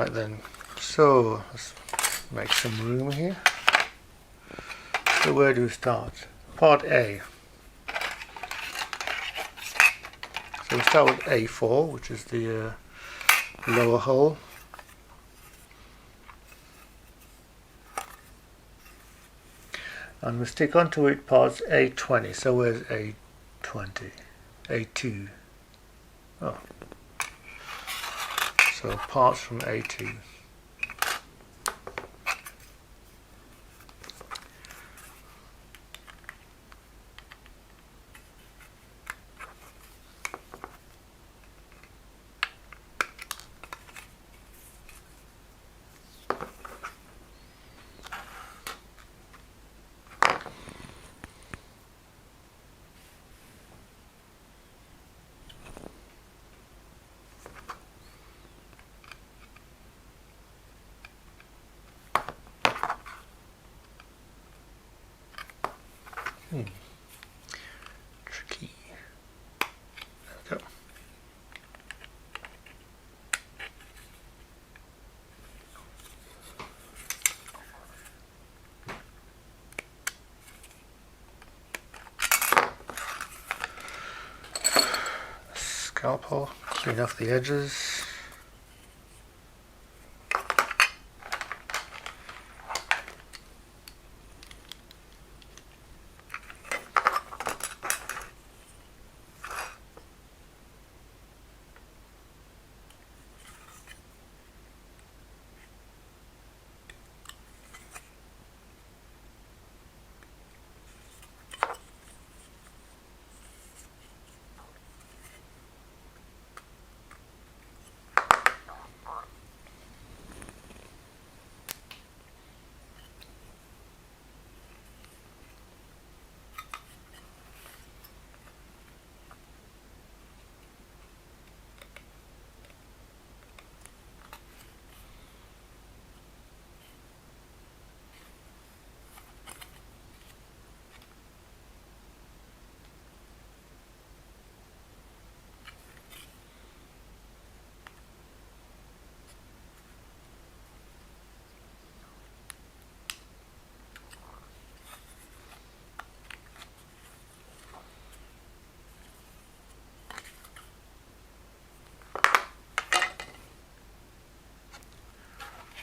Right then, so let's make some room here. So where do we start? Part A. So we start with A4, which is the lower hole. And we stick onto it parts A20. So where's A20? A2. Oh. So parts from A2. Tricky. There we go. Scalpel, clean off the edges.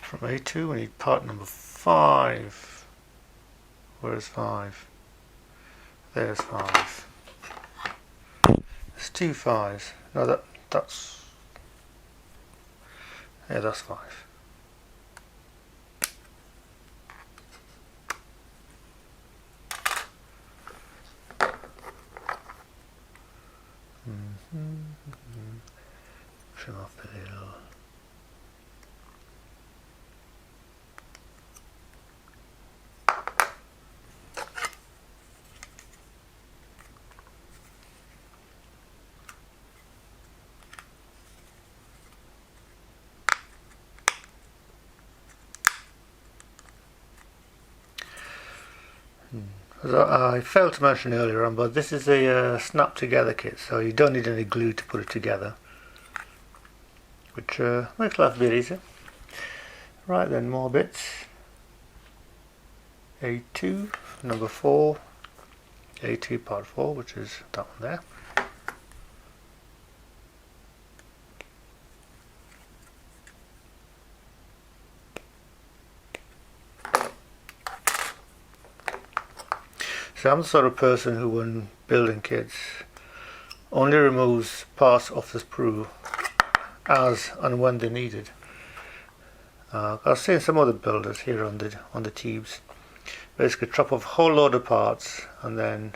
From A2 we need part number 5. Where's 5? There's 5. There's 2 5s. No, that's... Yeah, that's 5. Trim off the little... As I failed to mention earlier on, but this is a snap together kit, so you don't need any glue to put it together, which makes life a bit easier. Right then, more bits. A2, number 4, A2 part 4, which is that one there. So I'm the sort of person who, when building kits, only removes parts of the sprue as and when they're needed. I've seen some other builders here on the tubes basically chop off a whole load of parts and then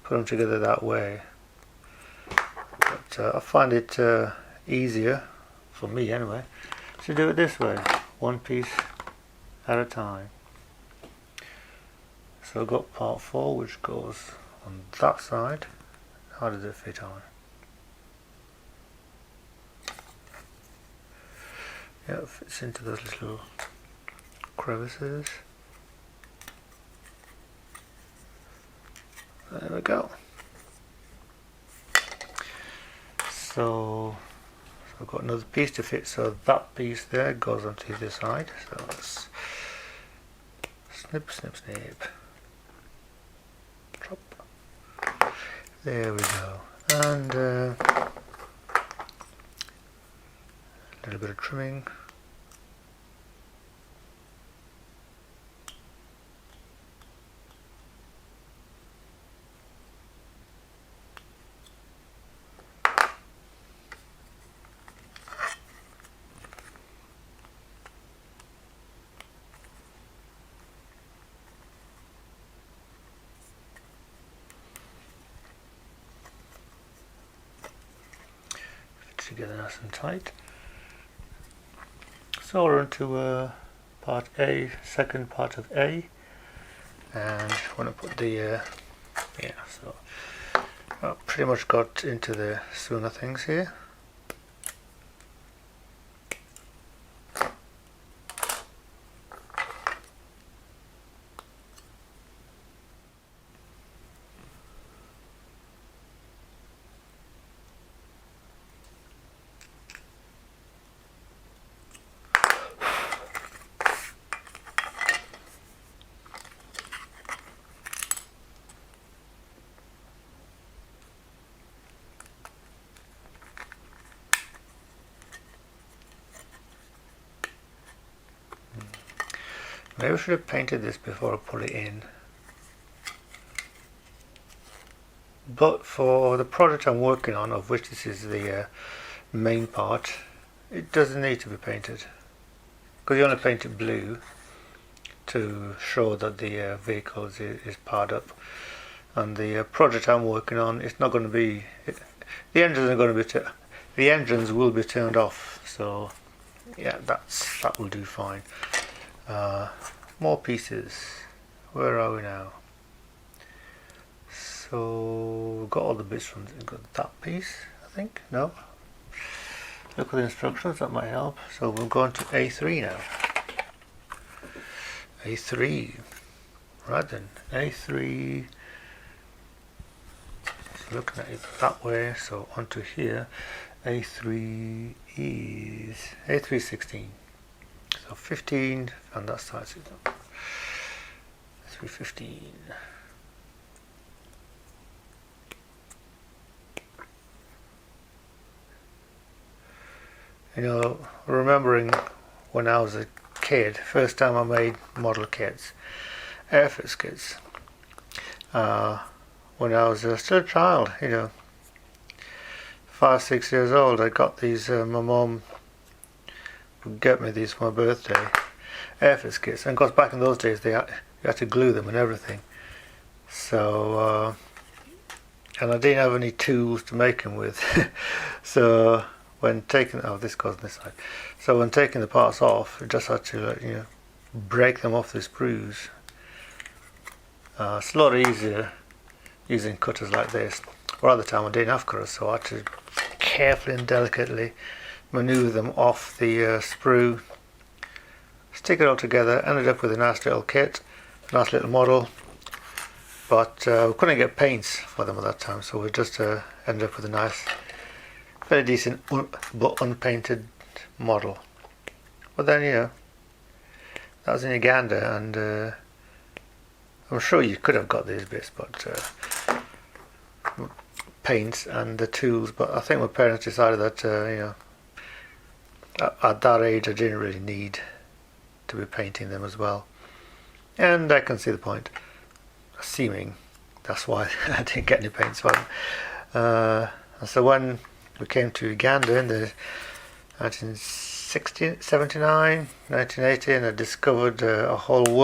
put them together that way. But I find it easier, for me anyway, to do it this way, one piece at a time. So I've got part 4, which goes on that side. How does it fit on? Yeah, it fits into those little crevices. There we go. So I've got another piece to fit, so that piece there goes onto the other side. So let's snip, snip, snip. Drop. There we go. And a little bit of trimming. Together nice and tight. So we're into part A, second part of A, and I want to put the so I've pretty much got into the swing of things here. Maybe I should have painted this before I put it in. But for the project I'm working on, of which this is the main part, it doesn't need to be painted. Because you only paint it blue to show that the vehicle is powered up. And the project I'm working on, it's not going to be... the engines are going to be... the engines will be turned off. So yeah, that will do fine. More pieces. Where are we now? So we've got all the bits from that piece, I think. No? Look at the instructions, that might help. So we'll go on to A3 now. A3. Right then, A3. So looking at it that way, so onto here. A3 is A3 16. So 15, and that starts it up. 315. You know, remembering when I was a kid, first time I made model kits, airfits kits. When I was still a child, you know, 5, 6 years old, I got these. My mum would get me these for my birthday, airfits kits, and of course back in those days you had to glue them and everything. So and I didn't have any tools to make them with. So when taking, oh, this goes on this side. So when taking the parts off, I just had to break them off the sprues. It's a lot easier using cutters like this. Or at the time I didn't have cutters, so I had to carefully and delicately maneuver them off the sprue, stick it all together. Ended up with a nice little kit, nice little model, but we couldn't get paints for them at that time, so we just ended up with a nice, very decent but unpainted model. But then, you know, that was in Uganda, and I'm sure you could have got these bits, but paints and the tools. But I think my parents decided that you know, at that age I didn't really need to be painting them as well, and I can see the point, assuming that's why I didn't get any paints for them. And so when we came to Uganda in the 1979, 1980, and I discovered a whole new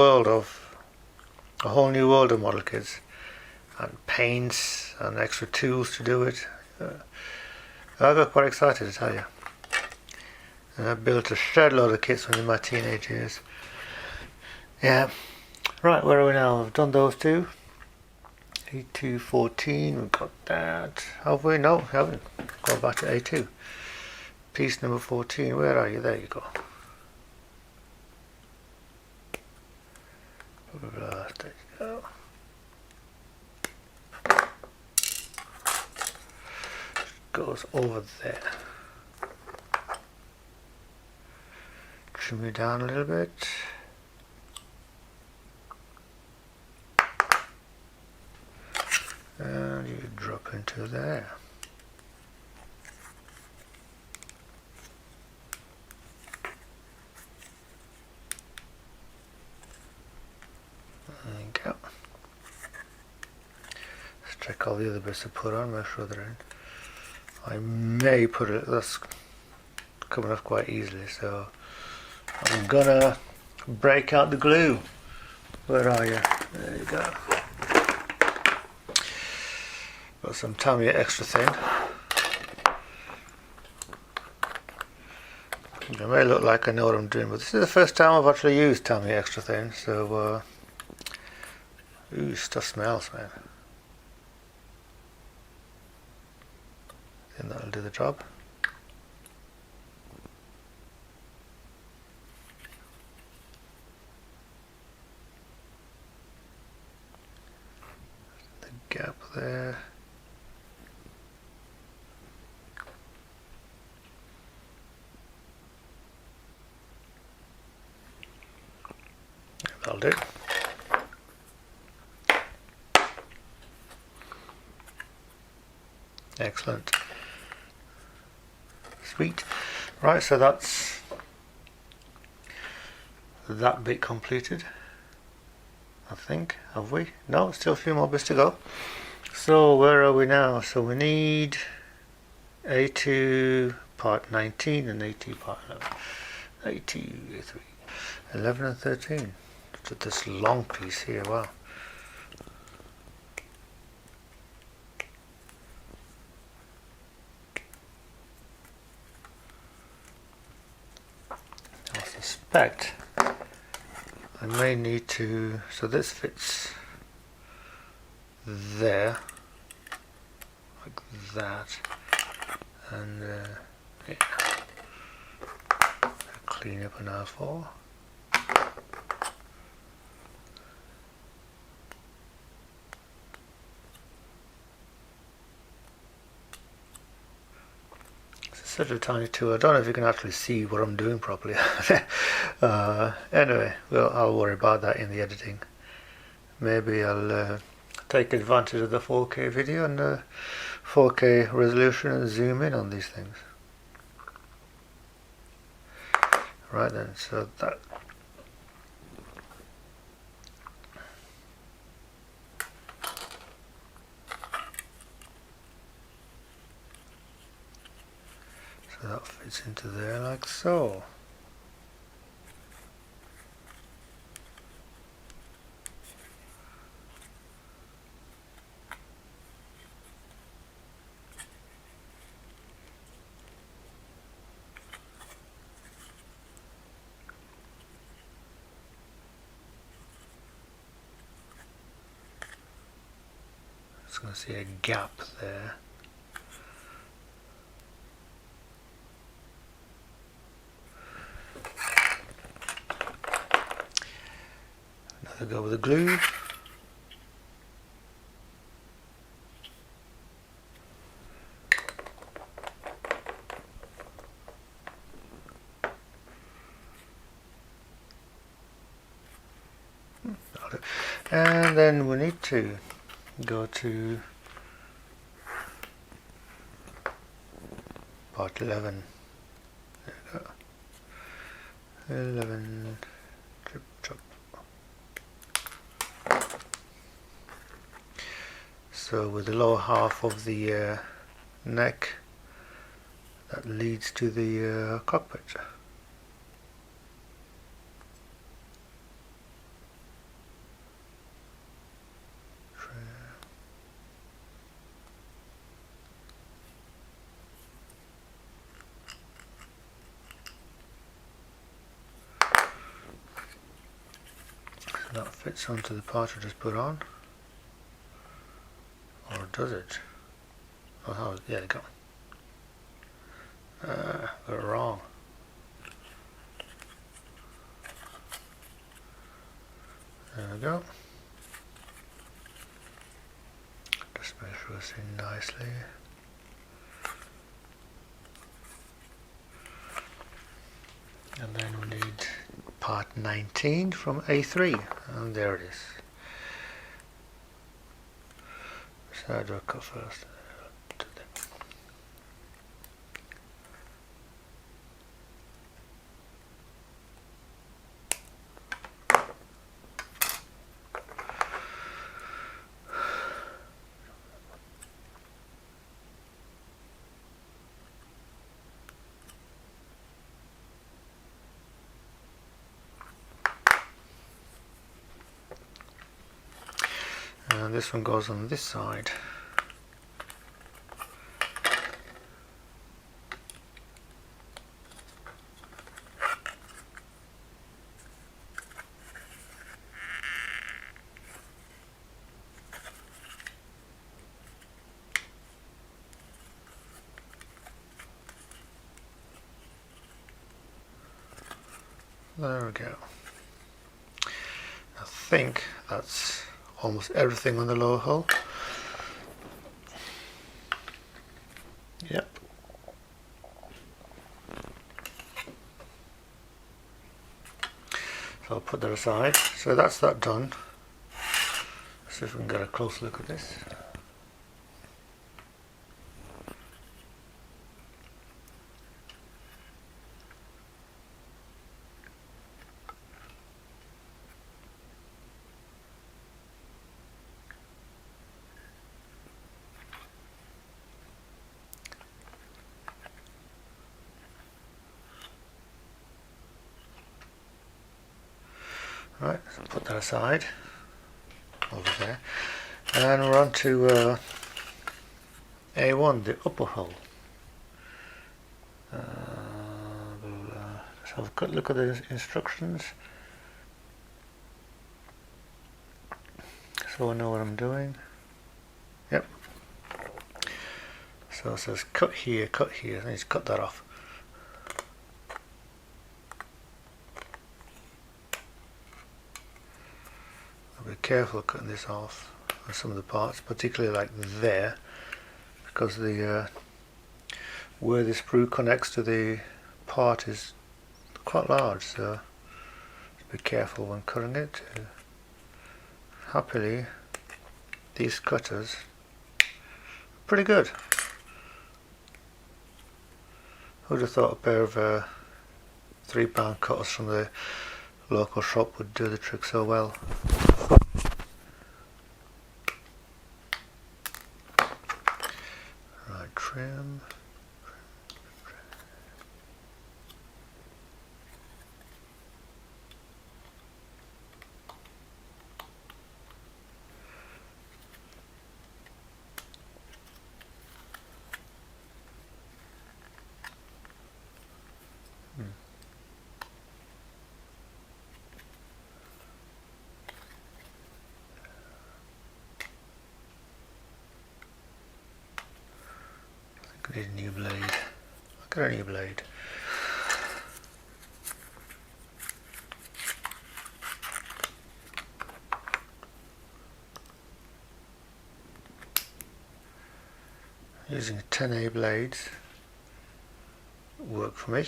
world of model kits and paints and extra tools to do it. I got quite excited, to tell you. And I built a shed load of kits in my teenage years. Yeah. Right, where are we now? I've done those two. A2 14, we've got that. Have we? No, we haven't. Go back to A2. Piece number 14, where are you? There you go. There you go. Goes over there. trim you down a little bit. And you drop into there. There you go. Let's check all the other bits to put on, make sure they're in. I may put it, that's coming off quite easily, so I'm gonna break out the glue. Where are you? There you go. Got some Tamiya extra thin. It may look like I know what I'm doing, but this is the first time I've actually used Tamiya extra thin, so ooh, stuff smells, man. I think that'll do the job. The gap there. That'll do. Excellent. Sweet. Right, so that's that bit completed. I think. Have we? No, still a few more bits to go. So where are we now? So we need A2 part 19 and A2 part 11. A2, A3, 11 and 13. So this long piece here, wow. I suspect I may need to, so this fits there, like that, and yeah. Clean up an R4. Such a tiny tool. I don't know if you can actually see what I'm doing properly. Anyway, well, I'll worry about that in the editing. Maybe I'll take advantage of the 4K video and the 4K resolution and zoom in on these things. Right then, so that. So that fits into there like so. Just going to see a gap there. Another go with the glue. And then we need to go to part 11. There we go. 11. Chop, chop. So with the lower half of the neck, that leads to the cockpit. That fits onto the part I just put on, or does it? Oh, how? Yeah, there you go. Got it wrong. There we go. Just make sure it's in nicely. And then we need part 19 from A3, and there it is. So how do I cut first? And this one goes on this side. There we go. I think that's almost everything on the lower hull. Yep. So I'll put that aside. So that's that done. Let's see if we can get a close look at this. Right, so put that aside over there, and we're on to A1, the upper hull. Let's have a quick look at the instructions so I know what I'm doing. Yep. So it says cut here, I need to cut that off. Be careful cutting this off on some of the parts, particularly like there, because the where the sprue connects to the part is quite large, so be careful when cutting it. Happily, these cutters are pretty good. Who'd have thought a pair of £3 cutters from the local shop would do the trick so well. Right, trim. I need a new blade. I'll get a new blade. Using 10A blades work for me.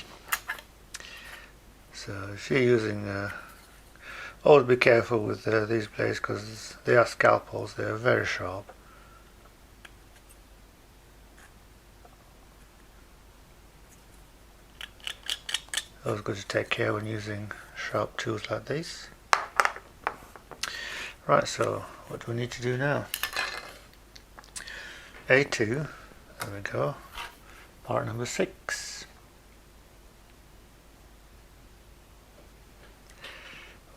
So if you're using, always be careful with these blades because they are scalpels. They are very sharp. Always good to take care when using sharp tools like these. Right, so what do we need to do now? A2, there we go, part number 6.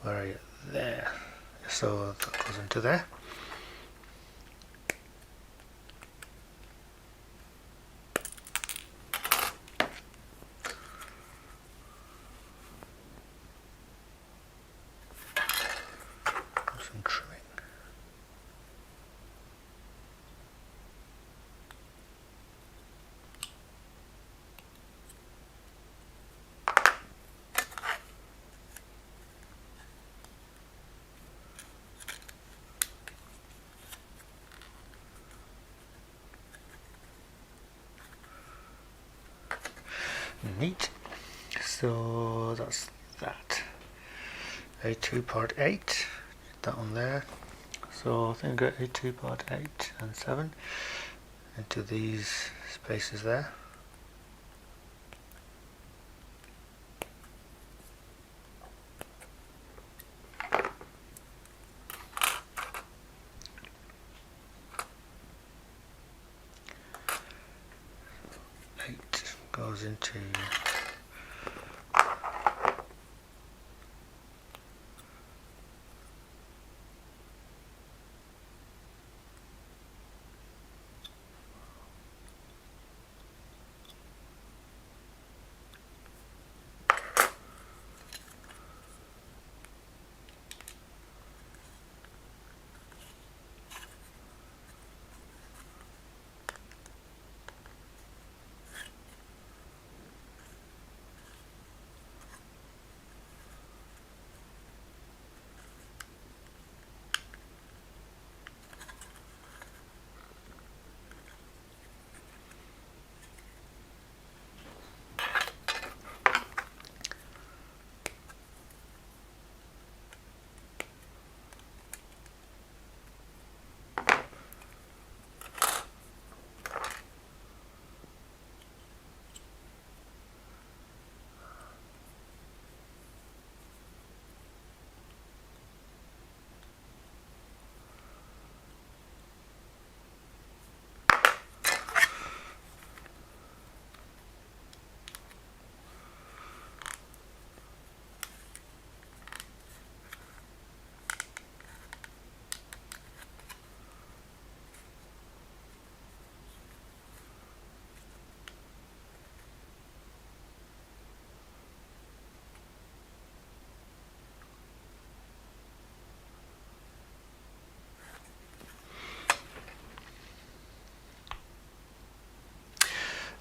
Where are you? There. So that goes into there. Some trimming. Neat. so that's that. A2 part 8, that one there. So I think I got A2 part 8 and 7 into these spaces there. Goes into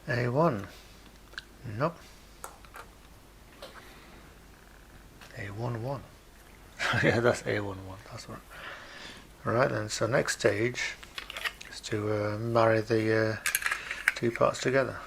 A1. Nope. A11. Yeah, that's A11. That's right. Alright then, so next stage is to marry the two parts together.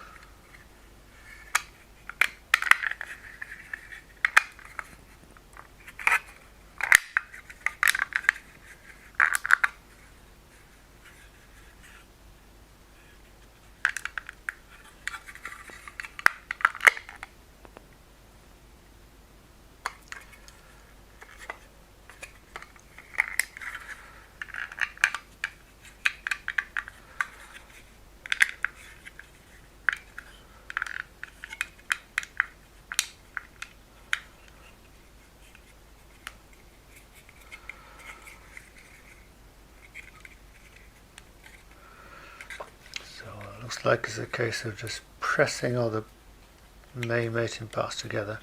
Looks like it's a case of just pressing all the main mating parts together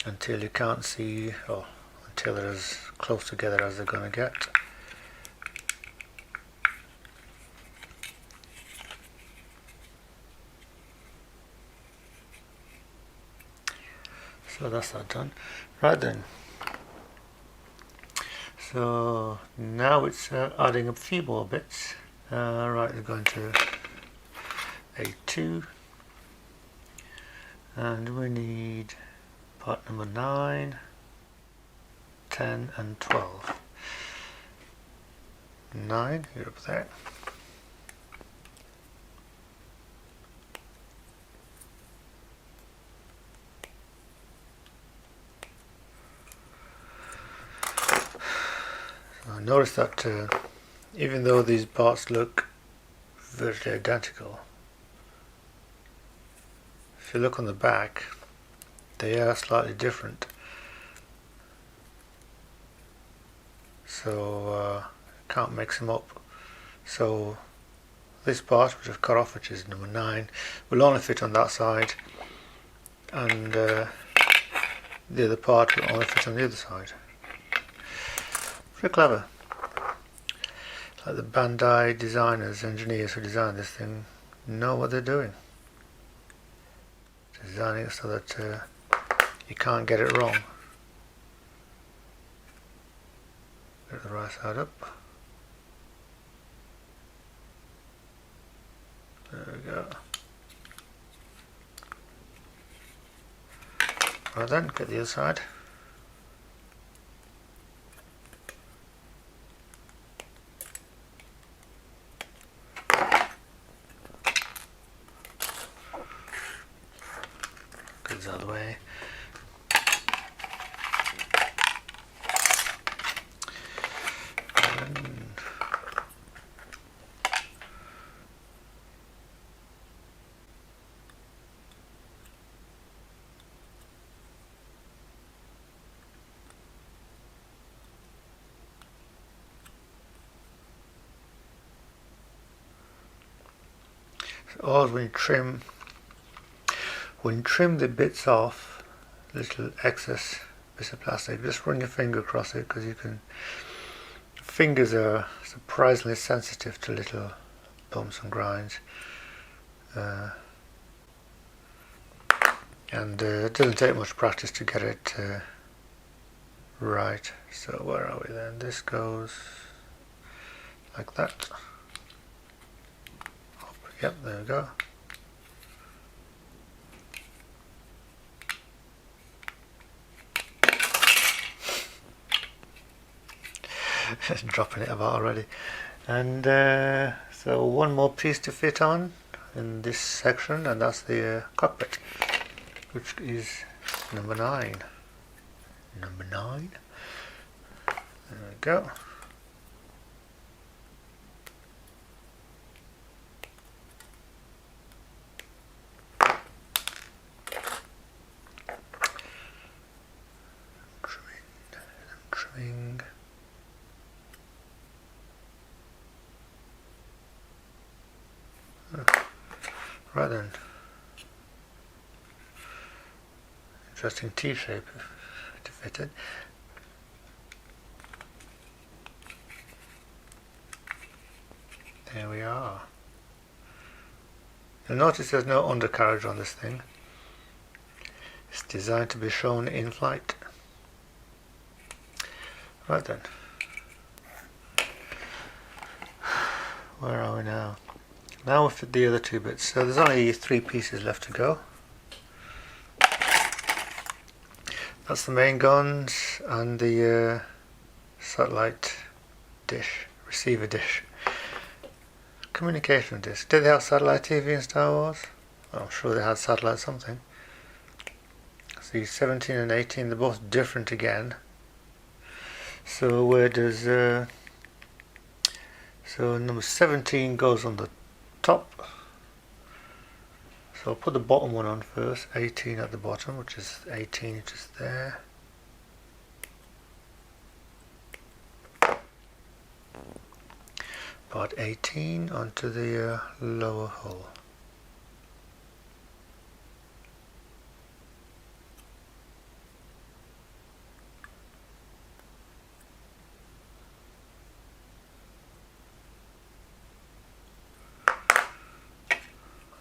until you can't see, or until they're as close together as they're going to get. So that's that done. Right then. So now it's adding a few more bits. Right, we're going to A2, and we need part number 9, 10 and 12. 9, you're up there. So notice that even though these parts look virtually identical, if you look on the back, they are slightly different. So can't mix them up. So this part which I've cut off, which is number 9, will only fit on that side, and the other part will only fit on the other side. Pretty clever. Like the Bandai designers, engineers who designed this thing know what they're doing. Designing it so that you can't get it wrong. Get the right side up. There we go. Right then, get the other side. Get this out of the way. Or when you trim the bits off, little excess bits of plastic, just run your finger across it, because fingers are surprisingly sensitive to little bumps and grinds, and it doesn't take much practice to get it right. So where are we then? This goes like that. Yep, there we go. Just dropping it about already. And so one more piece to fit on in this section, and that's the cockpit, which is number 9. Number 9. There we go. Trimming. Right then. Interesting T-shape to fit it. There we are. You'll notice there's no undercarriage on this thing. It's designed to be shown in flight. Right then. Where are we now? Now we'll fit the other 2 bits. So there's only 3 pieces left to go. That's the main guns and the satellite dish, receiver dish. Communication disc. Did they have satellite TV in Star Wars? I'm sure they had satellite something. See, 17 and 18, they're both different again. So where does so number 17 goes on the top. So I'll put the bottom one on first, 18 at the bottom, which is 18 just there. Part 18 onto the lower hull.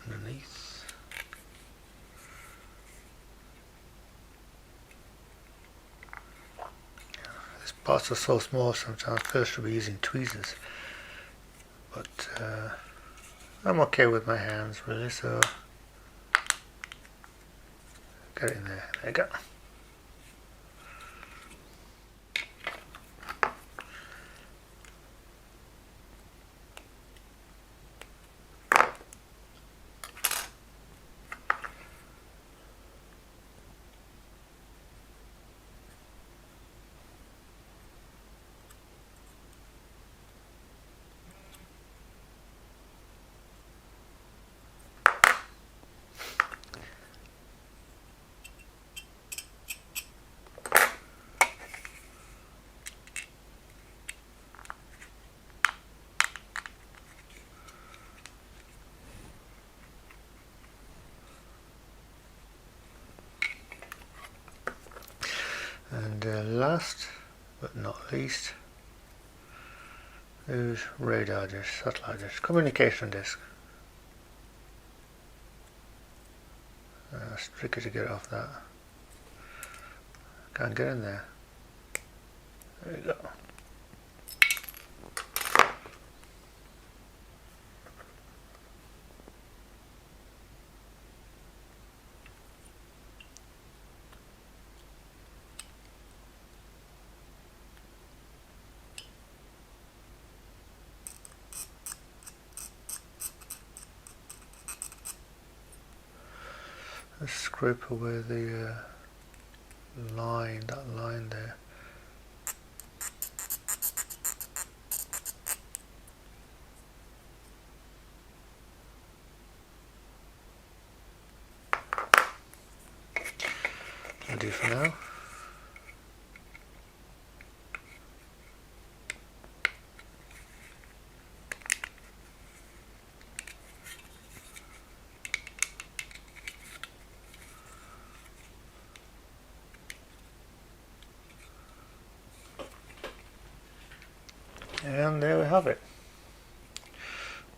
Underneath. These parts are so small sometimes first should be using tweezers, but I'm okay with my hands really, so get it in there. There you go. And last but not least is radar dish, satellite dish, communication disc. It's tricky to get off that. Can't get in there. There you go. Let's scrape away the line, that line there. That'll do for now. And there we have it.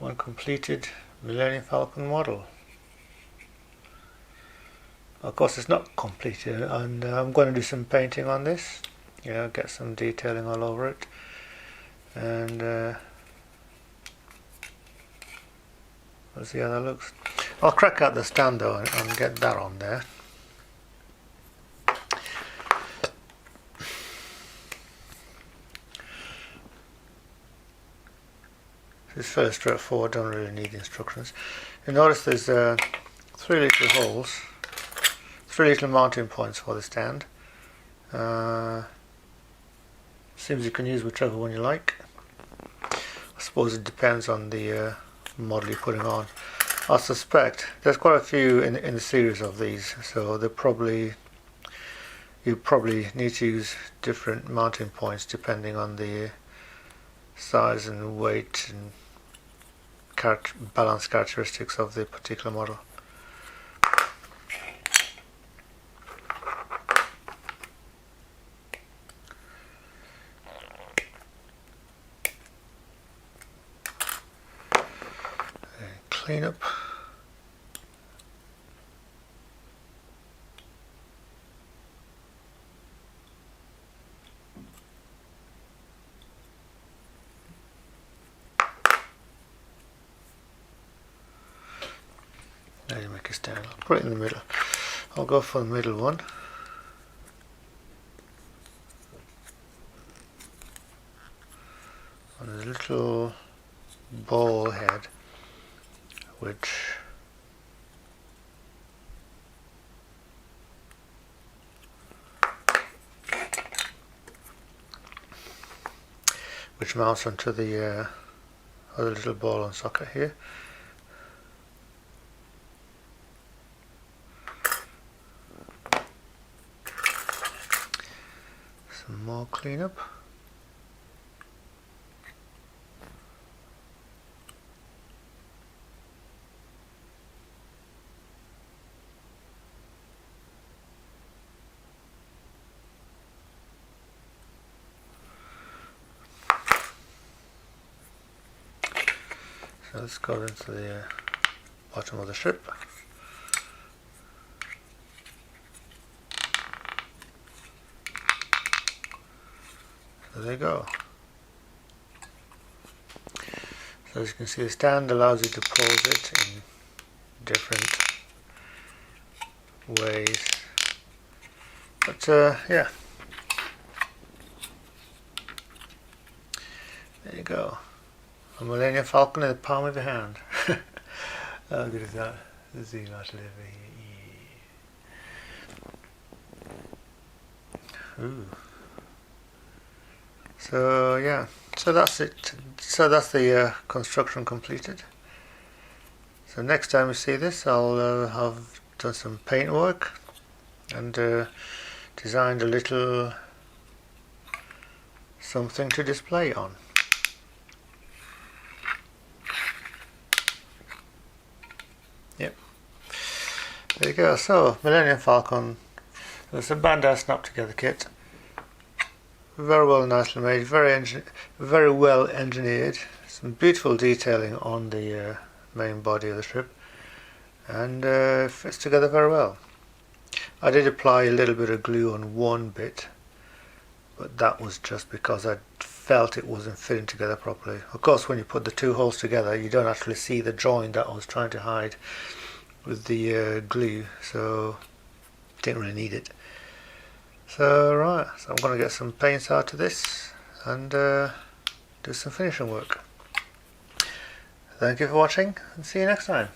One completed Millennium Falcon model. Of course it's not completed, and I'm going to do some painting on this, get some detailing all over it, and we'll see how that looks. I'll crack out the stand though and get that on there. It's fairly straightforward, don't really need instructions. You notice there's 3 little holes, 3 little mounting points for the stand. Seems you can use whichever one you like. I suppose it depends on the model you're putting on. I suspect there's quite a few in the series of these, so you probably need to use different mounting points depending on the size and weight and balance characteristics of the particular model. Clean up. Now you make a stand. I'll put it in the middle. I'll go for the middle one. And there's a little ball head which mounts onto the other little ball and socket here. Some more cleanup. So let's go into the bottom of the strip. So there you go. So as you can see, the stand allows you to pose it in different ways. But yeah, there you go. A Millennium Falcon in the palm of your hand. How good is that? The Z not living. Ooh. So yeah, so that's it. So that's the construction completed. So next time you see this, I'll have done some paint work and designed a little something to display on. Yep. There you go. So Millennium Falcon. It's a Bandai snap together kit. Very well, nicely made. Very well engineered. Some beautiful detailing on the main body of the strip, and fits together very well. I did apply a little bit of glue on one bit, but that was just because I felt it wasn't fitting together properly. Of course, when you put the two holes together, you don't actually see the joint that I was trying to hide with the glue, so didn't really need it. So right, so I'm going to get some paints out of this and do some finishing work. Thank you for watching, and see you next time.